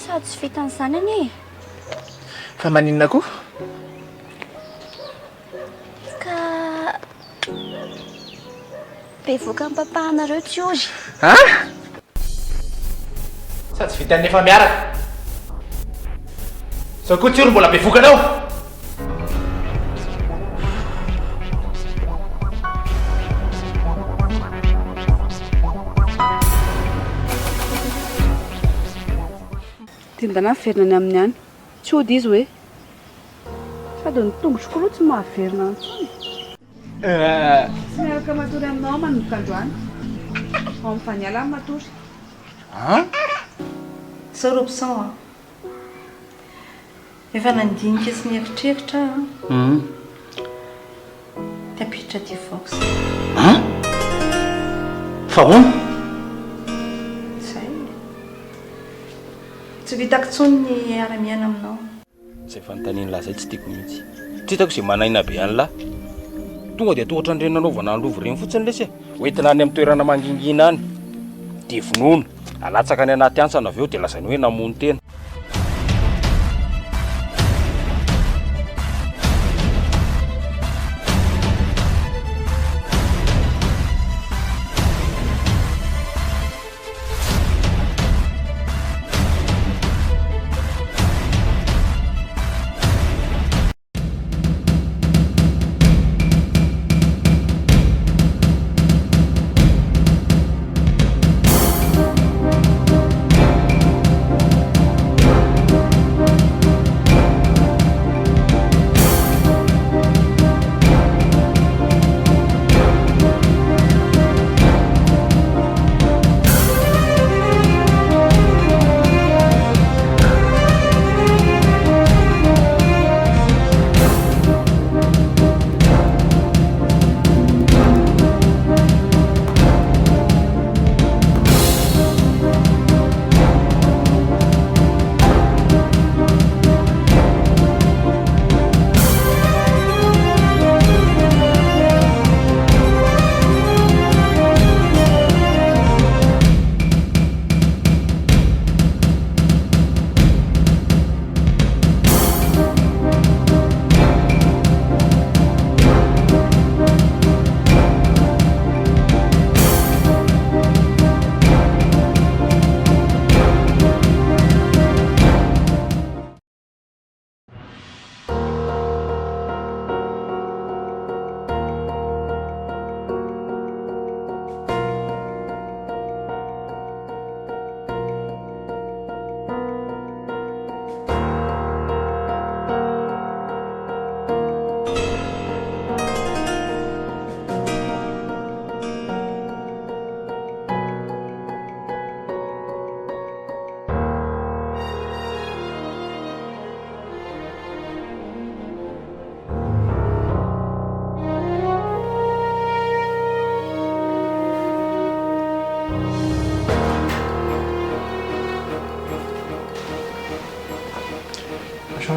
sady tsy vitan'ny zanany fa maninona koa ka bevoaka amin'ny papanareo tsy ozy sady tsy vitan'ny efa miaraka sao koa tsy olo mbola bevokanao tindana nyverina ny amin'ny any tsy ody izy hoe sady ny tongotroko aloha tsy mahaverina antsony tsy miaraka matory aminao manomboka androany ao amin'ny faniala ny matory Sorobson efa nandinika sy nieritreritra tapitra divorce fa hono zay tsy vitako tsony ny ara-miaina aminao zay fanontaniany lahy zay tsy tiako mihitsy tsy hitako izay manaina be any lahy tonga dia tohatra ny renanaovana ny lovo reny fotsiny lesy hoentina any amin'ny toerana mangingina any dia vonono alatsaka any anaty ansana avy eo dia lazainy hoe namony tena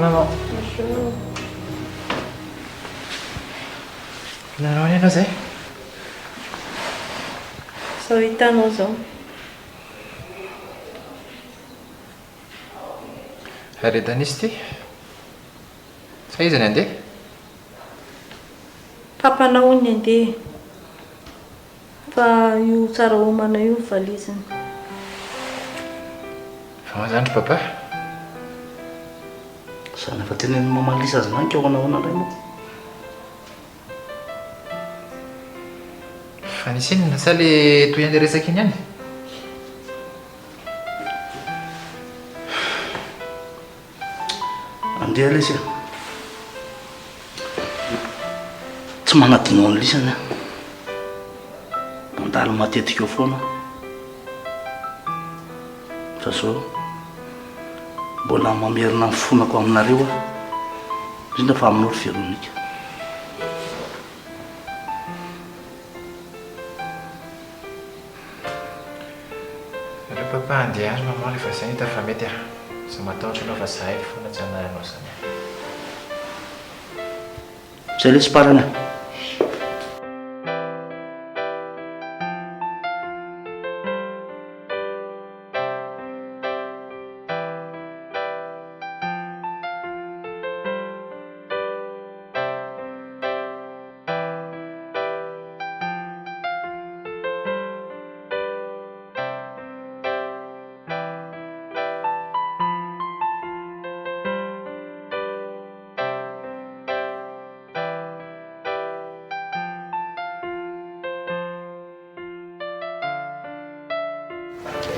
maman nanao any ianao zay sao hitanao zao aredanisy ty sa izy ny andeha papanao ny andeha fa io tsara homana io valiziny fa mazandry papa zany efa tena ny mamalisa azy nanka ao anahoana indray moa fa nisy inona sa le toy an'le resaka iny any andeha lesy tsy manadinao ny lisany mandalo matetika eo foana fa zao mbola mamerina mifonako aminareo indrindra fa amin'olo Veronika re papa andeha ary maman lefa zay hita fa mety za matahotra anao fa zahay foana tsy anayanao zany zay lesy parana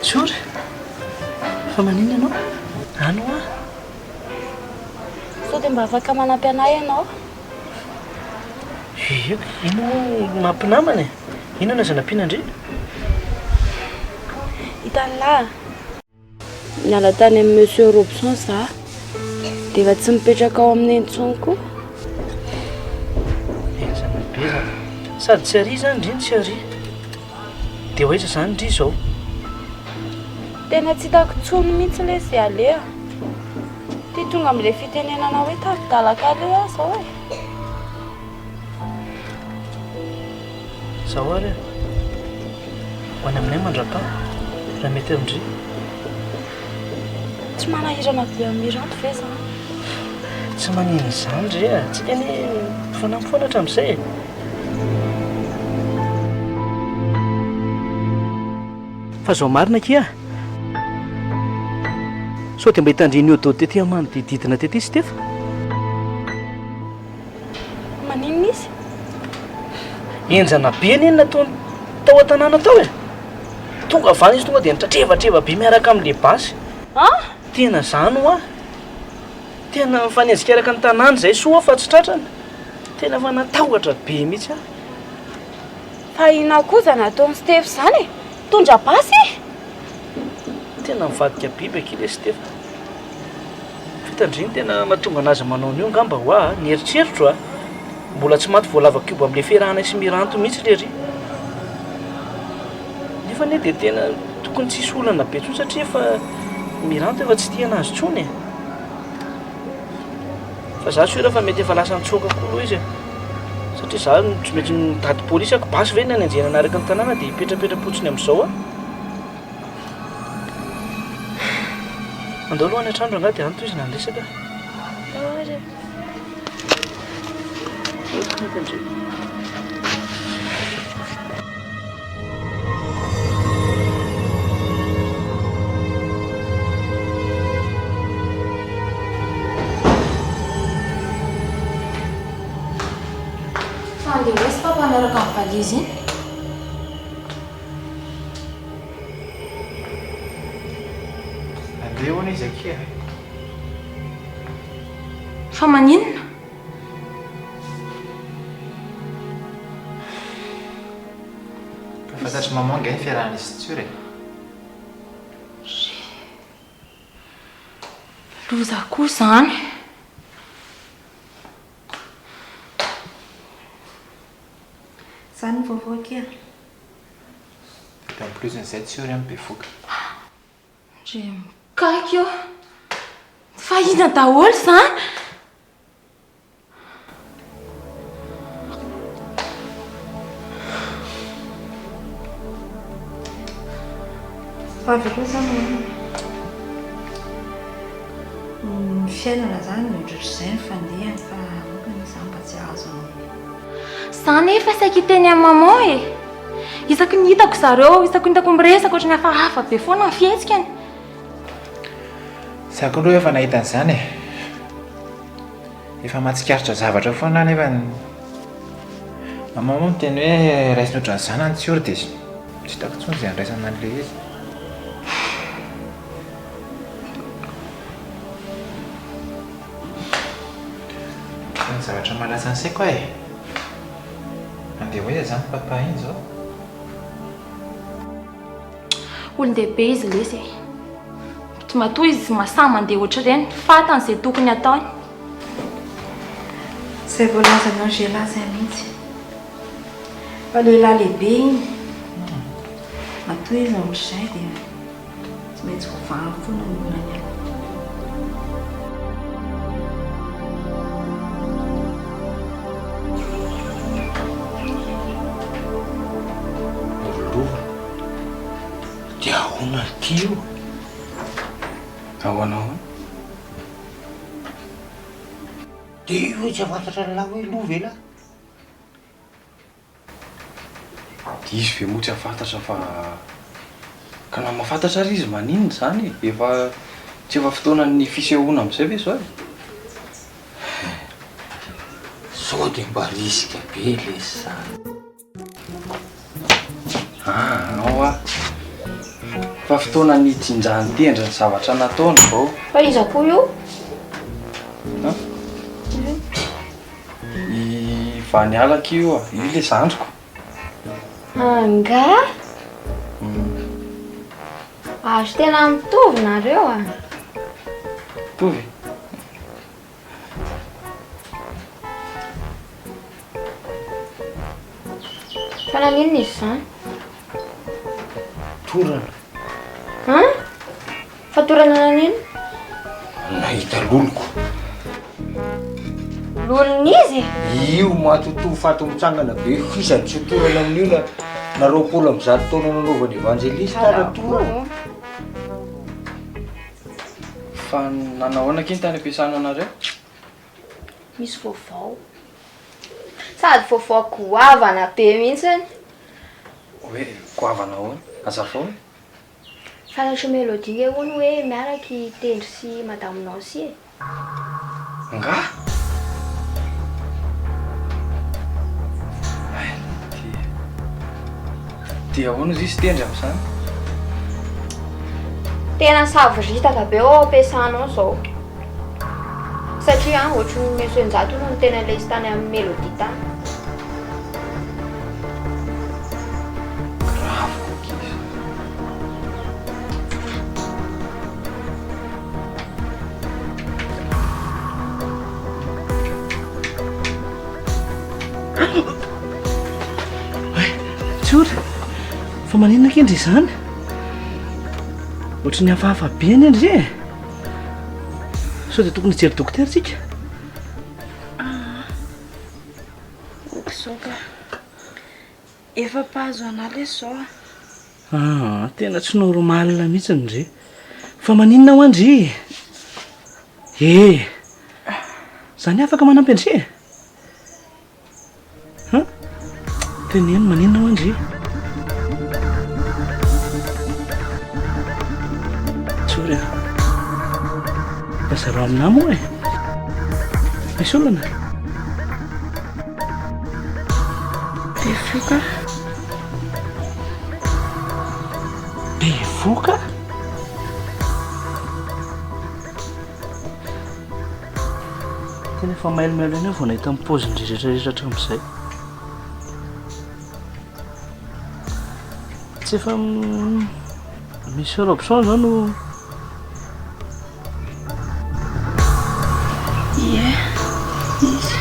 Tsory. Fa maninona ianao? Ano a? Sao dia mba afaka manampy anay ianao? Ino mampinamana e? Ino na zanampiana indri? Hitan'lahy. Niala tany amin'ny Monsieur Robson za. Dia efa tsy mipetraka ao amin'ny intsony koa. Zanabe zany. Sady tsy ary zany indriny tsy ary. Dia hoaiza zany indri izao? Tena tsy hitako tsony mihitsy ilay izay alea. Tia tonga amin'ilay fitenenana hoe tafitalaka alea zao e. Zaho ary ho any aminay mandrapa raha mety amindri. Tsy manahirana be amin'ny miranty ve zany? Tsy manino izany re a. Tsika ny fanampy hatramin'izay e. Fa zao marina kia. Sao dia mba hitandriny io dao tety manodididina tety izy tefa. Maninona izy? Enjana be ny inona tao an-tanàna tao e. Tonga avany izy tonga dia nitratreva be miaraka amin'ilay basy. Tena zany ho a. Tena mifanenjika araka ny tanàna izay soa fa tsy tratrana. Tena fa natahotra be mihitsy a. Fa ina koza nataony Stefy zany e? Tondra basy? Tena mivadika biby akila Stefy. Fitandriny tena mahatonga anazy manao an'io ngamba ho a. Nieritreritro a. Mbola tsy maty voalava kibo amin'ilay fiarahana sy miranto mihitsy lery. Nefa ne dia tena tokony tsisy olana be tsony satria efa miranto efa tsy tia anazy tsony e. Fa za tsy hoe raha fa mety efa lasa nitsoaka koa izy e. Satria za tsy mety mitady polisy ako basy ve ny anenjena anaraka ny tanàna dia hipetrapetra-potsiny amin'izao a. Andao aloha any an-trano rangahy dia any toy izy nanresaka. Andeha hoe sy papa miaraka amin'ny valizy iny. Andeha hoana izy akia. Fa maninona? Fantatry mamangy ny fiarahan'izy tsory e. Loza koa zany. Zany ny vaovao kia. En plus n'izay tsory amin'ny bevoka. Ndre mikaiky eo. Fa ina daholo zany. Avy koa zany ny fiainana zany ohatr'izay ny fandehany fa okany izany mba tsy azo. Zany efa saika hiteny amin'ny maman e. Isaky ny hitako zareo, isaky ny hitako miresaka ohatran'ny hafahafa be foana ny fihetsikany. Sako aloha efa nahita an'izany e. Efa mahatsikaritra zavatra foana nefa maman moa miteny hoe raisiny ohatran'izany any tsory dia tsy hitako intsony izay andraisana an'ilay izy. Ny zavatra malaza an'izay koa e. Andeha hoaiza zany papa iny izao? Olon-dehibe izy lesy e. Tsy matoa izy mahasahy mandeha ohatr'ireny, fantany izay tokony ataony. Izay voalazany Anjely izay mihitsy. Fa lehilahy lehibe iny. Matoa izy ohatr'izay dia tsy maintsy hovahany foana ny olona ny ao. Dia ahoana ity io? Ahoana? Dia io tsy afantatra ny lahy hoe lova e lahy. Dia izy ve moa tsy afantatra fa ka na mahafantatra ary izy maninona zany e? Efa tsy efa fotoanan'ny fisehoana amin'izay ve zao e? Sao dia mba risika be lesy zany. Ao a. Fa Efa fotoana ny tsinjahany tendra ny zavatra nataony vao. Fa iza koa io? I Vanialaka io io le zandriko. Anga? Azo tena mitovy nareo a. Mitovy? Fa naninona izy zany? Torana. Fatorana naninona? Nahita loloko. Lolony izy? Io matoto fato mitsangana be isany tsy torana amin'io na roapolo amby zato taona nanaovany evangelista na torana. Fa nanahoana kiny tany ampiasana anareo? Misy vaovao. Sady vaovao goavana be mihitsiny. Hoe goavana ahoana? Hazavao? Fantatro Mélodie hono hoe miaraky tendry sy Madame Nancy e. Nga? Dia ahoana izy izy tendry amin'izany? Tena savoritaka be ao ampiasanao zao. Satria ohatran'ny mesoenjato no tena lesy tany amin'ny Mélodie tany. Tsura, fa maninona kendry izany? Ohatran'ny hafahafa be any endry e. Sao dia tokony hijery dokotera tsika? Okizao ka efa mpahazo an'ala zao Tena tsy normal mihitsy ndre. Fa maninona ho andry? Zany afaka manampy andry? Teneno maninona ho andry? Tsura, bazaro aminah moa e. Misy olana? Bevoka. Bevoka? Tena efa mailomailo eny vao nahita mipoziny rehetrarehetra hatramin'izay. Tsy efa misy robson zao no... Ie, misy.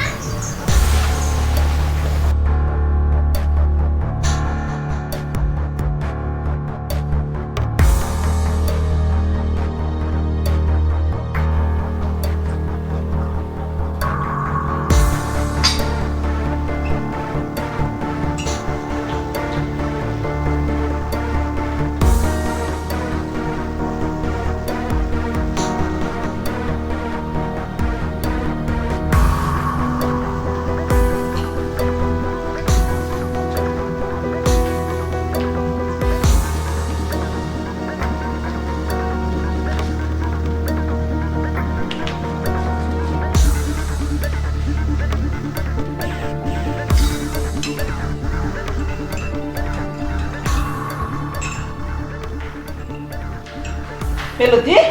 Mélodie?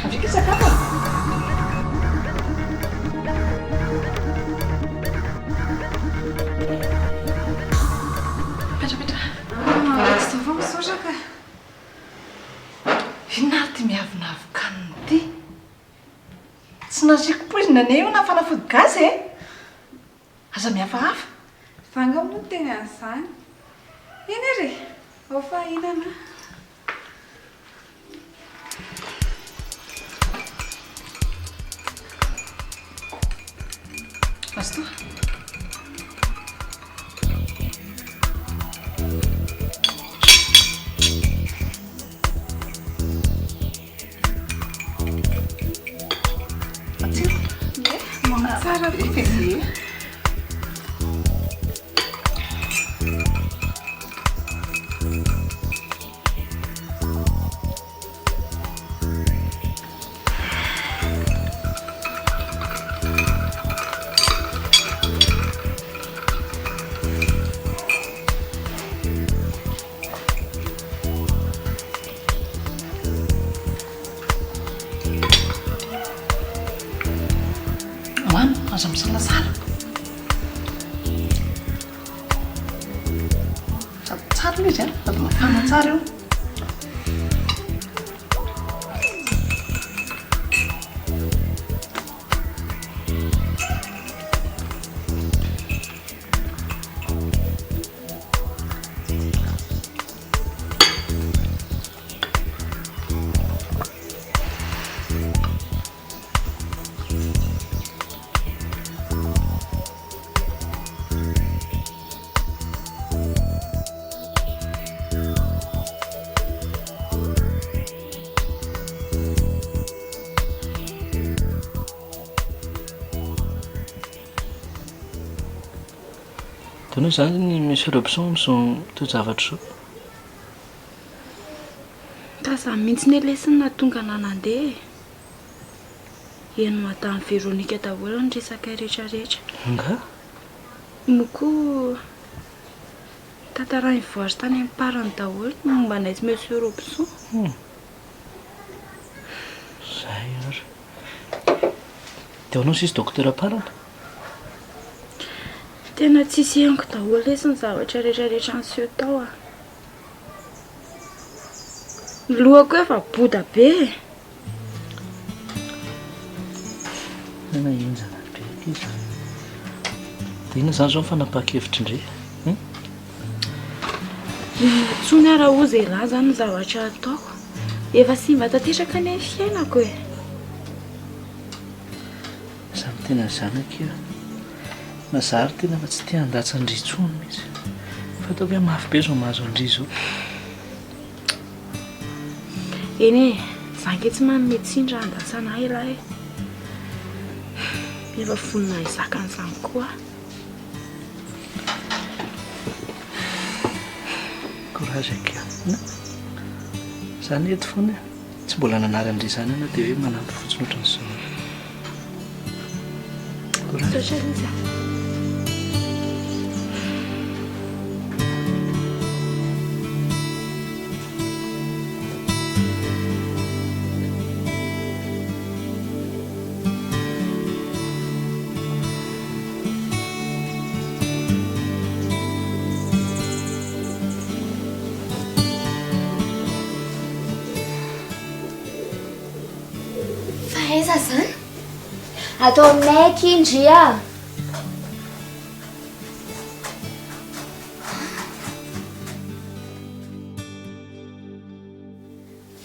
Afika sakafo? Petra. Tsy vao misoraka. Inona ty miavonavokany ty? Tsy nasiko poizina ne io na fanafody gasy e? Aza mihafahafa. Vanga moa tena an'izany. Iny ry, ao fa inana. Asto. Atsiro. Mama tsara be. aza misalasala sady tsara le izy a sady mafana tsara eo tanao zany ny monsieur Robson mizao toejavatra zao ka za mihitsy ny lesiny na tonga nanandeha eno atamin'ny Veronika daholo ny resaka rehetrarehetra nga moko tantara nivoary tany amin'ny parany daholo ny momba naitsy monsieur Robson zay ary dia anao sisy dokotera parana tena tsisy henoko daholo lesy ny zavatra rehetrarehetra an'seho tao a ny lohako efa boda be tena enjana be izy dia ina zany zao ny fanapahakevitra indre tsony ara ho zay lahy zany ny zavatra ataoko efa simba tanteraka ny fiainako e samy tena zanaka io mazary tena fa tsy tia andatsa andry tsony mihitsy fa ataoko hoe mafy be zao mahazo andry zao eny e zange tsy manome tsindra andatsana ilahy efa vonina izakan'izany koa courage akeo zany eto foana tsy mbola nanary andry zany ana dia hoe manampy fotsiny ohatran'izao Socializa. Faiza zany? Atao aminay kindria.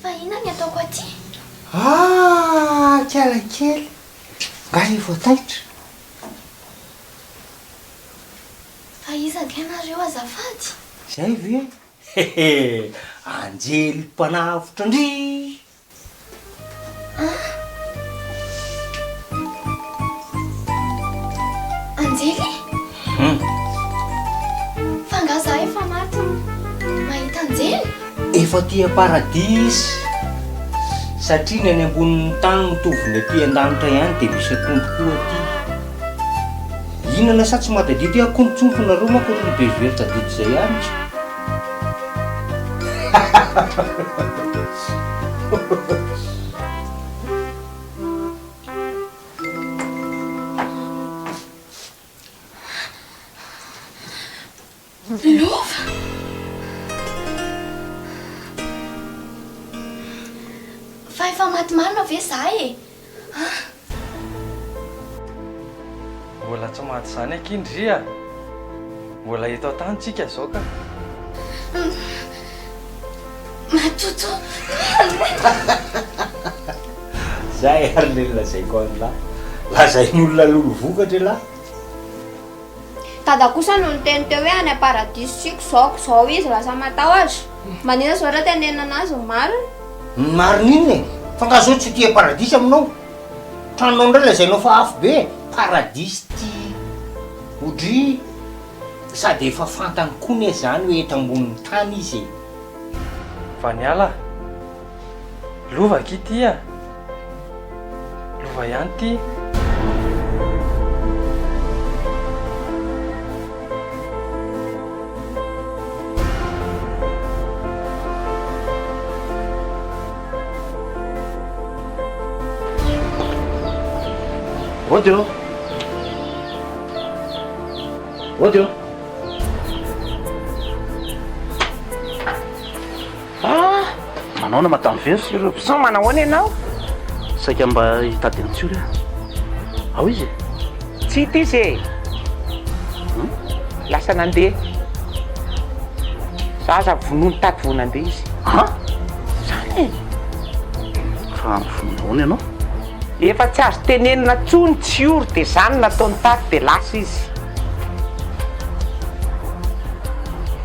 Fa ina ny ataoko aty? Kelakely. Nga voataitra. Fa iza kenareo azafady? Zay ve? Anjely mpanavotra ndry. Anjely? Fa nga za efa maty mahita Anjely? Efa tia paradisy. Satria ny any ambonin'ny tany mitovy ny aty an-danitra ihany dia misy akombo koa aty. Inona sa tsy madady ty akombotsomponareo manko ohatrany be veritra dito zay ihany. Lova? Fa efa maty marina ve zaho e? mbola tsy maty zany akindria mbola hita ao tantsika zao ka Matoto. Zay ary le lazaiko an'lahy. Lazainy olona lolo vokatra lahy. Dada kosa no niteny teo hoe any aparadisy siko zao izy lasa matahotra. Manina zao tenena anazy ny marina? Marina iny e. Fa nga zao tsy tia paradisy aminao. Tranonao indray lazainao fa afo be. Paradisy ty odry. Sady efa fantany koa ne zany hoe eto ambonin'ny tany izy e. fa niala lova kity a lova ihany ty Bonjour. Odio. Manao na matamy versy ireo mpisan Manao any ianao? saika mba hitady antsory ao izy Tsy hita izy e. Lasa nandeha. Zaza vonoiny tady vao nandeha izy. Zany e. Fa vononahoana ianao? Efa tsy azo tenenina tsony tsy ory dia zany nataony tady dia lasa izy.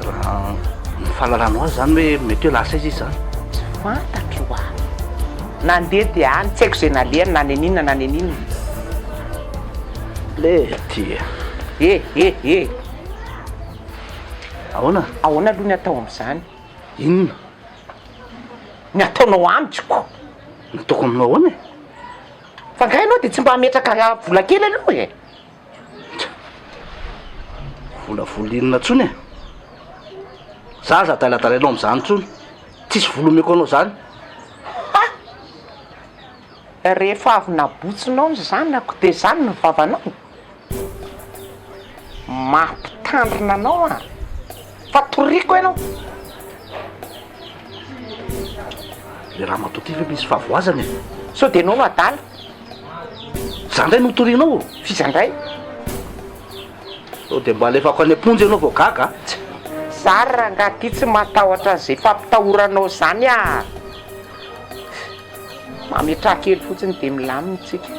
Raha ny fahalalànao azy zany hoe mety hoe lasa izy zany. Fantatro a. Nandeha dia any tsy haiko izay nalehany na nenina na nenina. Le tia. Ahoana? Ahoana aloha ny atao amin'izany? Inona? Ny ataonao amitsiko. Nataoko aminao ahoana e? Fa ngahy ianao dia tsy mba ametraka vola kely aloha e. Volavolinona tsony e. Za daladalanao amin'izany tsony. Tsisy volomeko anao zany. Rehefa avy nabotsinao zanako dia zany ny vavanao. Mampitandrina anao a. Fa toriko ianao. Le raha matoty fa misy fahavoazana e. Sao dia anao no adala. Zandray no torianao. Fizandray. Sao dia mba alefako any amponjy ianao vao gaga. Zara nga ty tsy matahotra an'izay fampitahoranao zany a. Mametra kely fotsiny dia milamina tsika.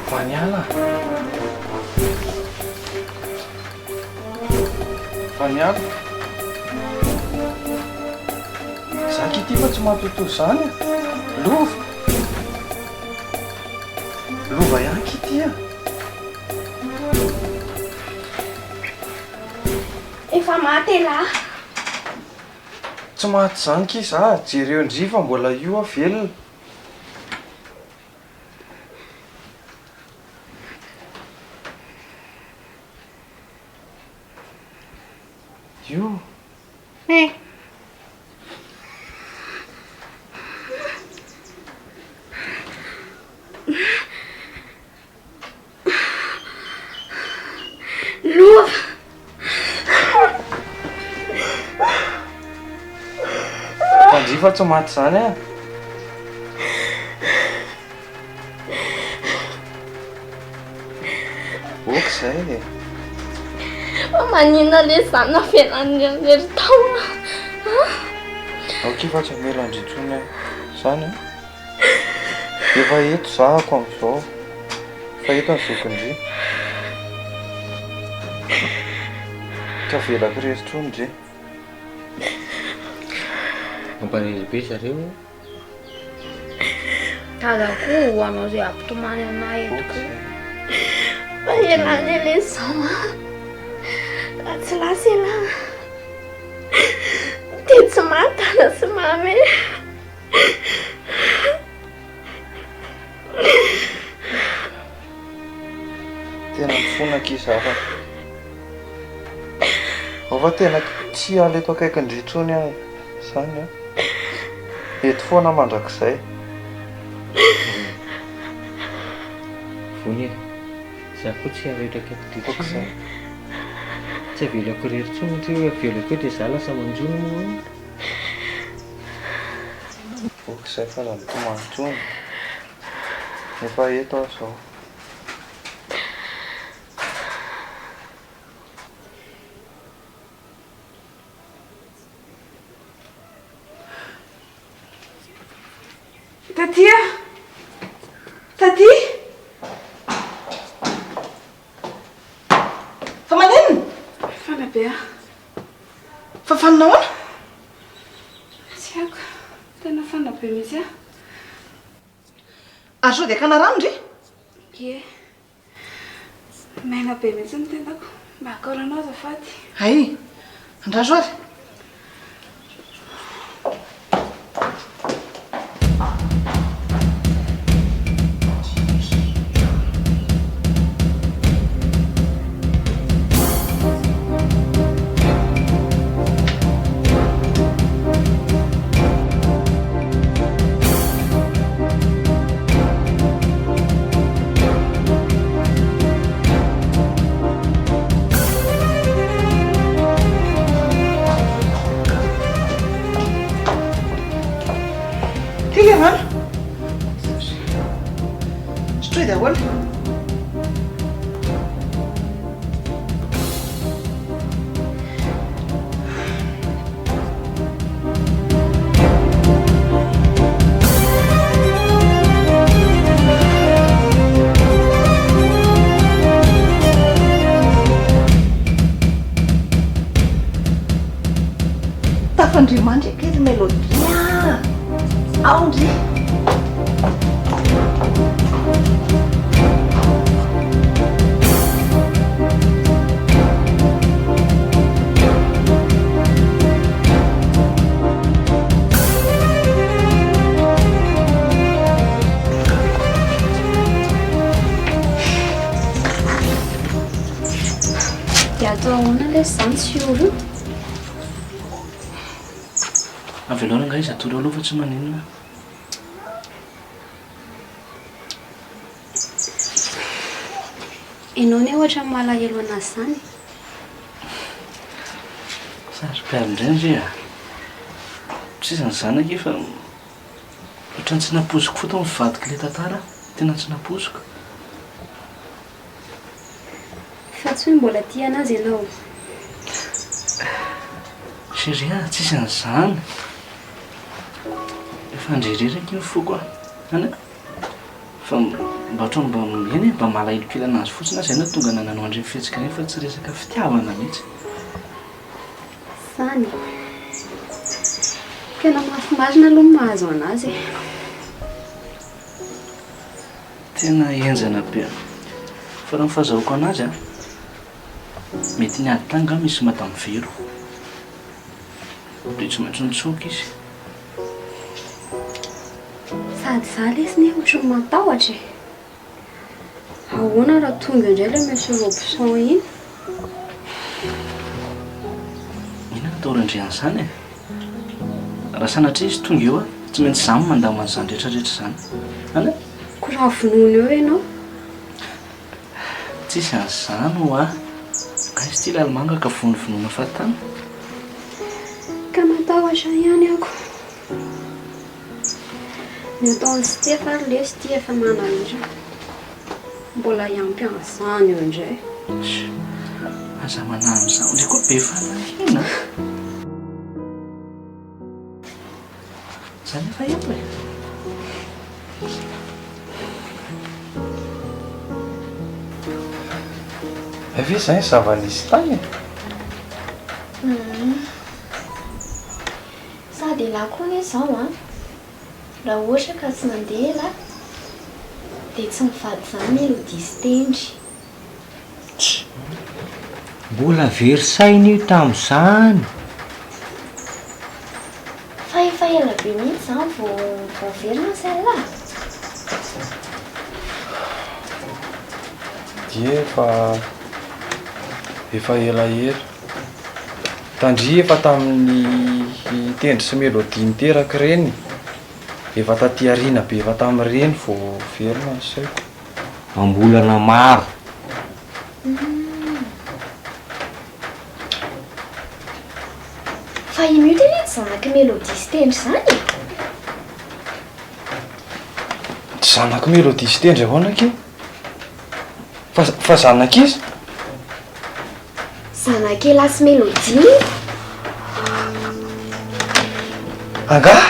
Faniala. Faniala. Zaka ity fa tsy matoto zany a. Lova. Lova ihany ity a. Efa maty lahy. Tsy maty zany kiza, jereo ndry fa mbola io a velona. Io. Lova. Fandry fa tsy maty zany a. Oka zay e. Manina le zana fiainan'ny eritao. Ok fa tsy mila andritsony zany a. Efa eto zahako amin'izao. Fa eto ny zokindry. Ka velako rery ndry. Mampaniry be zareo. Tadako ho anao izay ampitomany anahy etoko. Fa ialany le zao a. Tsy lasa ialana. Dia tsy matana sy mamy. Tena mifona kiza fa. Fa tena tsy ala eto akaikindry intsony aho zany a. Eto foana mandrakizay. Vony e. Za koa tsy avetraka eto Oka zay. Tsy avelako rery tsony tsy hoe avelako dia za lasa manjono moa. Oka zay fa la mitomany tsony. Efa eto aho zao. Tatia? Tati? Fa manenina? Fana be a. Fa fanina ahoana? Tsy haiko. Tena fana be mihitsy a. Ary sao dia kana rano ndry? Ie. Maina be mihitsy ny tendako. Mba akaranao azafady. Ay, andraso azy. Straight that one. Tafandrimandry kely melodia. Aondry. Atao ahoana ilay izany tsy olo? Avelona nga izy atory aloha fa tsy maninona. Ianao ne ohatra malahelo anazy izany? Sarom-piarin-dreny re a. Tsisy ny zanaka fa ohatrany tsy naposiko foto mivadika ilay tantara. Tena tsy naposiko. Fa tsy hoe mbola tia anazy ianao. Chérie, tsisy an'izany. Efa andrereraka iny foko a. Ana? Fa mba ohatrany mba eny mba malahelo kely anazy fotsiny azy ianao tonga nanao andreny fihetsika iny fa tsy resaka fitiavana mihitsy. Izany. Tena mahafinarina aloha ny mahazo anazy. Tena enjana be. Fa raha ny fahazahoko anazy a, mety niady tany nga misy madame Vero. Dia tsy maintsy nitsoaka izy. Sady izaho lesy ne ohatry ny matahotra e. Ahoana raha tonga indray ilay monsieur Robson iny? Inona atao randrian'izany e? Raha sanatria izy tonga eo a, tsy maintsy izany mandamana izany rehetrarehetra izany. Ana? Koa raha vonoina eo ianao? Tsisy an'izany ho a. Ka izy ity lalomanga ka vonovonoina fahatany. Ka matahotra ihany ako. Ny ataon'i Stéphane lesy ity efa manahira. Mbola hiampy an'izany eo indray. Aza manahy amin'izany ndray koa be fanahina. Izany efa eto e. Ave izany zava-nisy tany e. Sady lakoana izao a. Raha ohatra ka tsy mandeha ela dia tsy mivady izany mélodie sy tendry. Mbola very saina io tamin'izany. Fa efa ela be mihitsy izany vao verina celle-là. Dia efa elaela. Tandria efa tamin'ny tendry sy mélodie niteraka ireny. Efa taty ariana be efa tamin'ireny vao verina ny saiko. Ambolana maro. Fa ino io tena tsy zanaky mélodie sy tendry izany? Zanaky mélodie sy tendry ahoana ke? Fa zanaky izy? Zanaky elasy mélodie? Angah?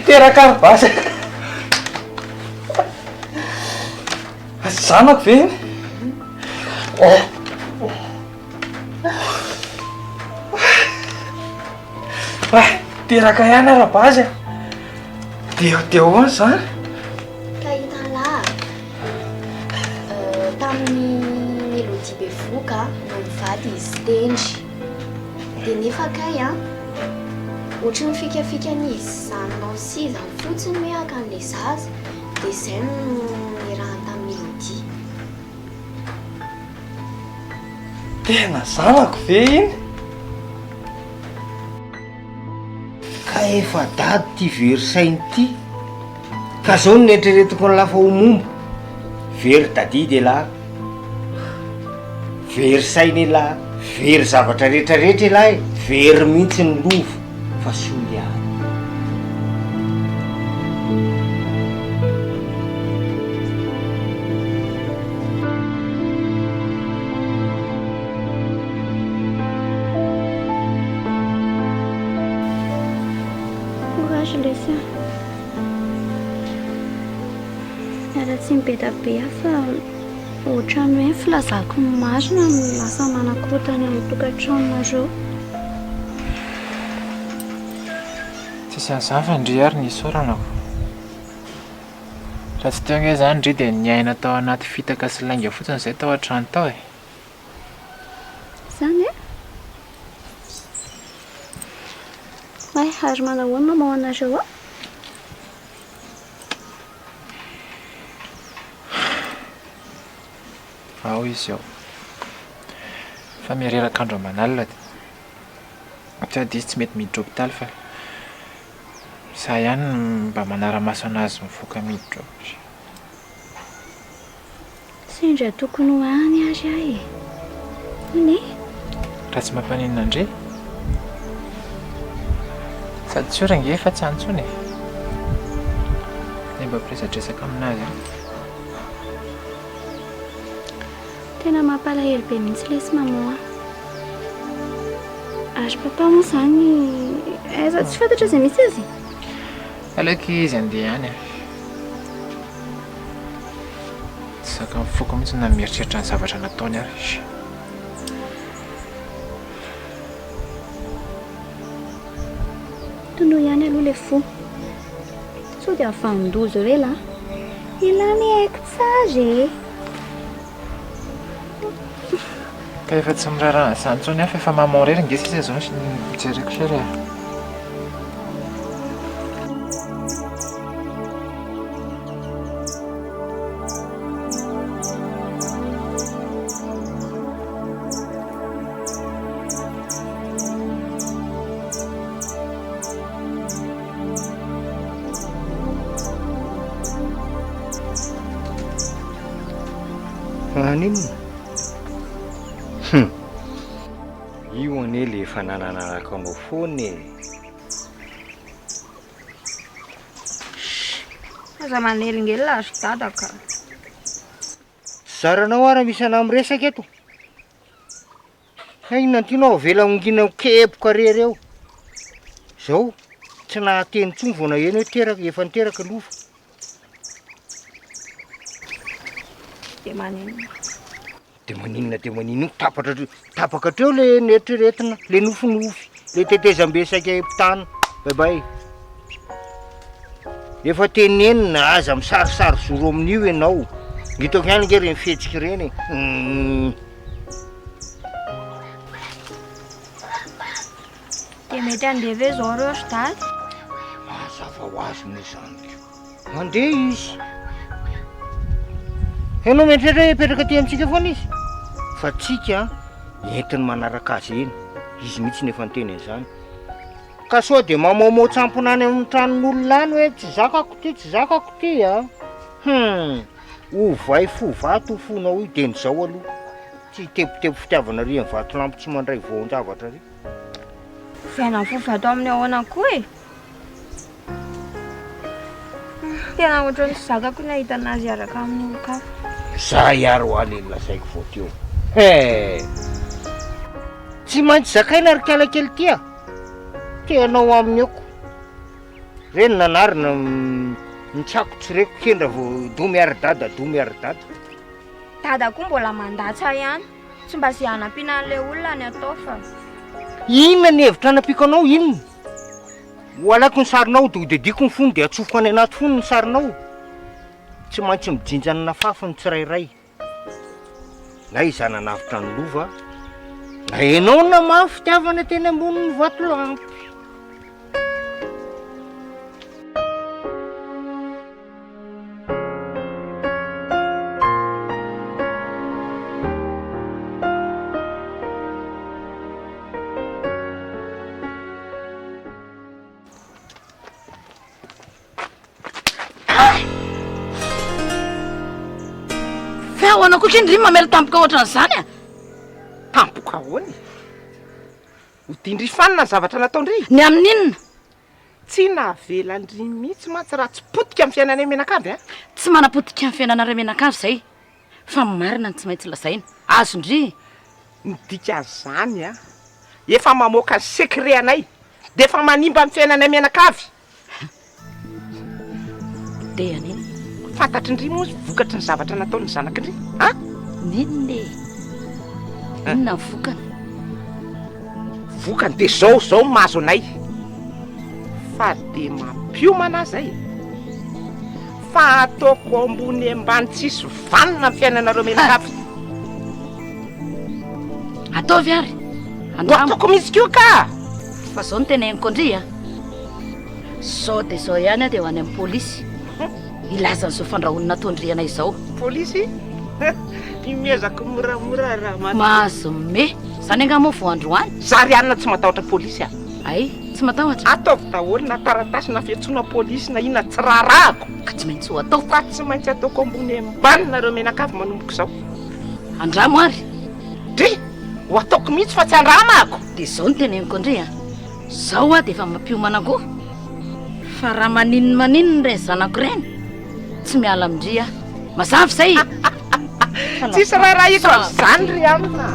Teraka aribasa. Zanako ve iny? Teraka ihany arabazy. Dia ahoana izany? Ka hitan'la tamin'ny tendry dia nefa kay a ohatry ny fikafikan'izy zanonao sy zany fotsiny miaraka an'le zaza dia izay no nirahany tamin'ny Mélodie. Tena zanako ve iny? Ka efa dady ty verisainy ty ka zao ny eritreretiko ny lafa ho momba very dady dia lahy very sainy lahy very zavatra rehetrarehetra lahy very mihitsy ny lovo fa soly ahny. Courage Lesia. Era tsy mibedabe fa ohatrany hoe filazako ny marina no lasa manakorotany amin'ny tokantranonareo. Tsisy an'izany fa ndry ary nisoranako. Raha tsy teo nge zany ndry dia niaina tao anaty fitaka sy lainga fotsiny izay tao an-trano tao e. Zany e? Ay, ary manahoana mau anareo ao? Ao izy ao. Fa mirerak'andro aman'alina tsy adisy tsy mety miditra hôpitaly fa za ihany mba manara-maso anazy mivoaka miditra. Sendra tokony ho any ary ahy e. Iny? Raha tsy mampaninona ndre? Sady tsy ora nge fa tsy antsony e. Dia mba mpiresadresaka aminazy. Tena mampalahelo be mihitsy le sy mamoa. Ary papa moa zany aiza tsy fantatra izay misy azy. Aleoko izy andeha any. Tsy saka mifoka mihitsy na mieritreritra ny zavatra nataony ary. Tonoho ihany aloha le fo. Sao dia afandozo hoe la. Ilany haiko tsara e. Ka efa tsy miraharaha izany intsony afa efa maman rery nge sisa izao sy mijereko sery e. Aniny io ane le efa nananaraka anao foana e. Aza manelingely azo dada ka. Zaranao ara misy ana miresaka eto. Inona tianao avela ongina kepoka rery eo. Zao tsy nahateny tsony vao naheno hoe teraka efa niteraka lova. Dia maninona? Dia maninona tapaka treo le neritreretina, le nofinofy, le tetezam-besaka epitana. Baibay. Efa tenenina aza misarisary zoro amin'io ianao. Hitako ihany nge reny fihetsika ireny e. Dia mety andeha ve zao reo ry dady? Mazava ho azy moa zany. Andeha izy. Ianao mieritreritra hipetraka aty amintsika foana izy. Fa tsika entiny manaraka azy eny. Izy mihitsy nefa niteny an'izany. Ka sao dia mamaomao tsampona any amin'ny tranon'olona any hoe tsy zakako ty a. Ovay fo vato fonao io dia n'izao aloha. Tsy tepotepo fitiavana ry amin'ny vato lampo tsy mandray voan-javatra ry. Fiaina fo vato amin'ny ahoana koa e. Tena ohatran'ny tsy zakako ny ahita anazy araka amin'ny olon-kafa. Za iaro alelona saiko vao teo. Tsy maintsy zakaina ary kalakely tia. Tenao amin'ny aoko. Reny nanarina nitsako tsireko kendra vao domy ary dada. Dada koa mbola mandatsa ihany. Tsy mba sy hanampiana an'ilay olona ny atao fa. Inona ny hevitra anapiko anao inona? Ho alako ny sarinao dia hodidiko ny fony dia atsofoko any anaty fony ny sarinao. Tsy maintsy mijinjana fafiny tsirairay. Na iza nanavitra ny lova renao na mafy fitiavana teny ambonin'ny vatolampy. Fehoana koa indry mamela tampoka ohatran'izany a. Tampoka ahoany? Ho tiandry fanina ny zavatra nataondry? Ny amin'inona? Tsy navelandry mihitsy mantsy raha tsy potika amin'ny fiainana menakavy a? Tsy manapotika amin'ny fiainana menakavy zay. Fa marina ny tsy maintsy lazaina. Azondry. Midika zany a. Efa mamoaka ny secret anay. De efa manimba amin'ny fiainana menakavy. De aniny. Fantatry moa vokatry ny zavatra nataony zanakindry? Ha? Ninne. Inona vokany? Vokany de zao mahazo anay. Fa de mampiomana zay. Fa ataoko ambony ambany tsisy vanina amin'ny fiainanareo menakavy. Ataovy ary. Ataoko misy kio ka. Fa zao ny teneniko ndry a. Zao de zao ihany a de ho any amin'ny polisy. Ilazan'izao fandrahoana nataondry anay izao. Polisy? Imezako moramora raha mahazo me. Zany angamba moa vao androany. Zary anina tsy matahotra polisy a. Ay, tsy matahotra. Ataoko daholo na taratasy na fiantsoana polisy na inona tsy rarahako. Ka tsy maintsy ho atao. Fa tsy maintsy ataoko ambony ambany nareo menakavy manomboka izao. Andramo ary. Dre, ho ataoko mihitsy fa tsy andramako. De zao ny teneniko ndry a. Zao a de efa mampiomana koa. Fa raha maninona reny zanako reny. Tsy miala amindry a. Mazavy zay. Tsisy raha iko zany ry amina.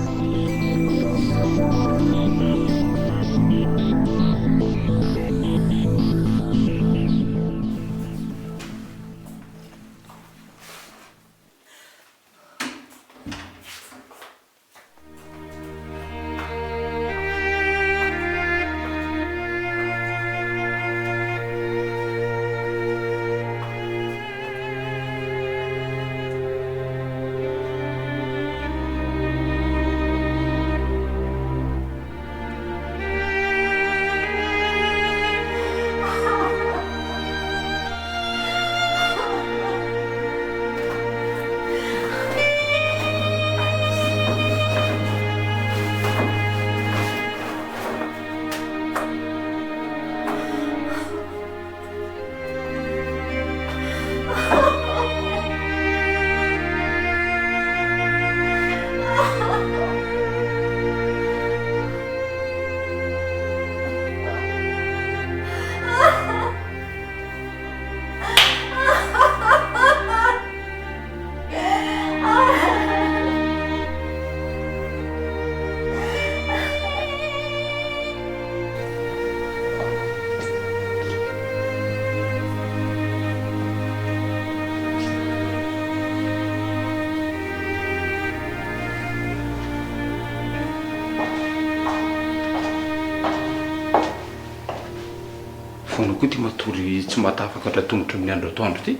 Foana koa ty matory tsy matafaka hatra tongotry ny andro atoandro ty.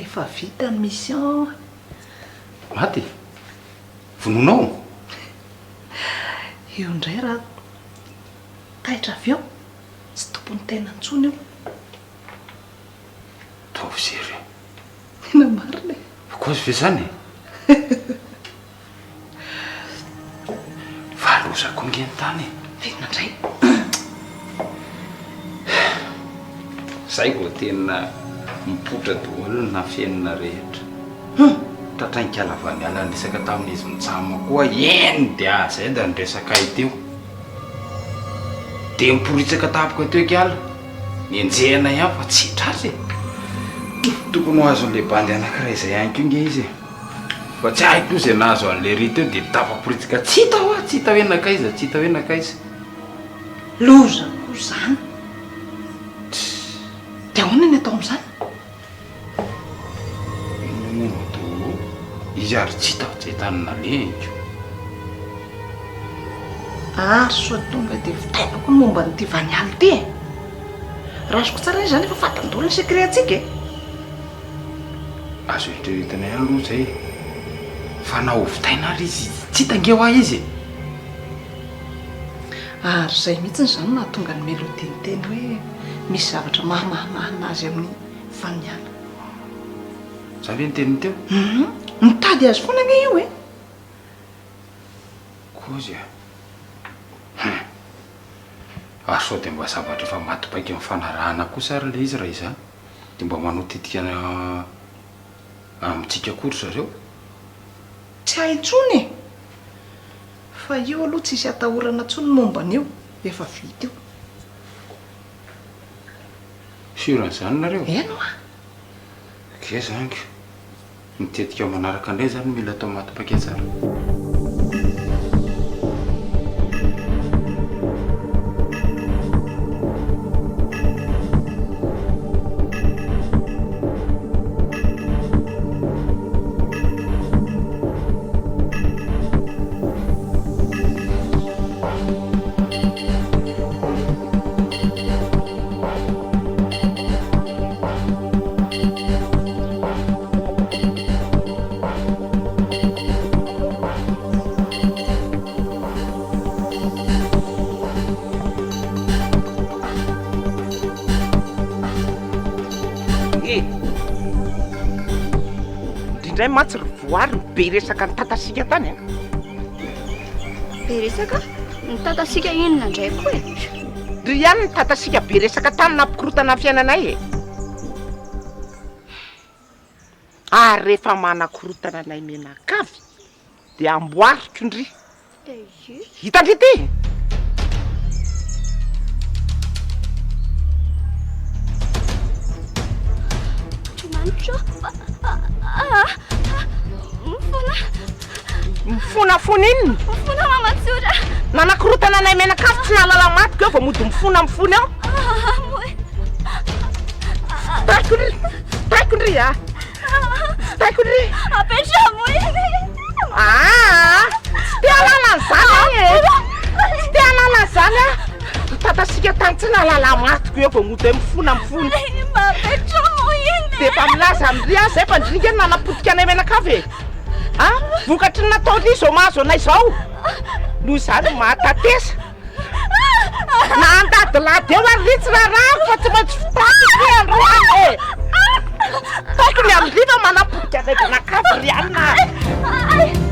Efa vita ny mission. Maty? Vononao? Io ndray raha taitra avy eo. Tsy tompony tena ntsony io. Taovy sery. Ina marina. Kozy ve zany? Valozako ngeny tany. Inona ndray? Zay vao tena mipotra daholo na fiainana rehetra. Tratrain-kalavany ala nisaka tamin'izy mitsama koa eny dia zay da niresaka teo. De miporitsaka tapoka teo kiala. Nienjehana ihany fa tsy tratsy. Tokony ho azo an'ilay bandy anankiray zay ihany koa nge izy. Fa tsy haiko izay nahazo an'ilay ry teo de tafaporitsika tsy hita hoa, tsy hita hoe nakaiza, tsy hita hoe nakaiza. Loza koa zany. De ahoana ny atao amin'izany? Izy ary tsy hita tsy hitanina leniko. Soa tonga de vitainako ny momba n'ity vanialy ty. Razoko tsara izy zany efa fantany daholo ny secret antsika. Azo eritreretina ihany aloha zay. Fa na ho vitaina ary izy tsy hita nge ho ahy izy. Ary izay mihitsiny izany nahatonga ny mélodie ny teny hoe misy zavatra mahamahana azy amin'ny faniana. Zany hoe ny teniny teo? Mitady azy foana nge io e. Kozy sao dia mba zavatra efa matopaika amin'ny fanarahana kosa ary le izy raha izany dia mba manotitika amintsika kory zareo. Tsy haintsony e, fa io aloha tsisy atahorana tsony momban'io efa vita io. Siran'izany nareo? Eno a. Ke zangy mitetika manaraka andray zany mila atao matopaika tsara. Indray matsy ry voary be resaka ny tatasika tany a. Be resaka? Ny tatasika inona indray koa e? Ry ihany ny tatasika be resaka tany nampikorotana fiainanay e. Ary rehefa manakorotana anay menakavy dia amboariko ndry. Hitandry ty? Mifona inona? Mifona mamatsora. Nanakorotana anay menakavy tsy nalala matiko eo vao mody mifona eo. Taiko ndry a. Taiko ndry. Apetramo iny. Tsy te halala an'izany e. Tsy te halala an'izany a. Tatasika tany tsy nalala matiko eo vao mody mifona. Apetramo iny. Dia efa milaza amindry a zay fa ndrinika ny nanapotika anay menakavy e. Vokatry ny natao ny izao mahazo anay izao. Noho izany mahatatesa. Na andadilady eo ary ritsy rarako fa tsy maintsy fitako ny androany e. Taiko ny amindriva manapotika anay menakavy ry anina.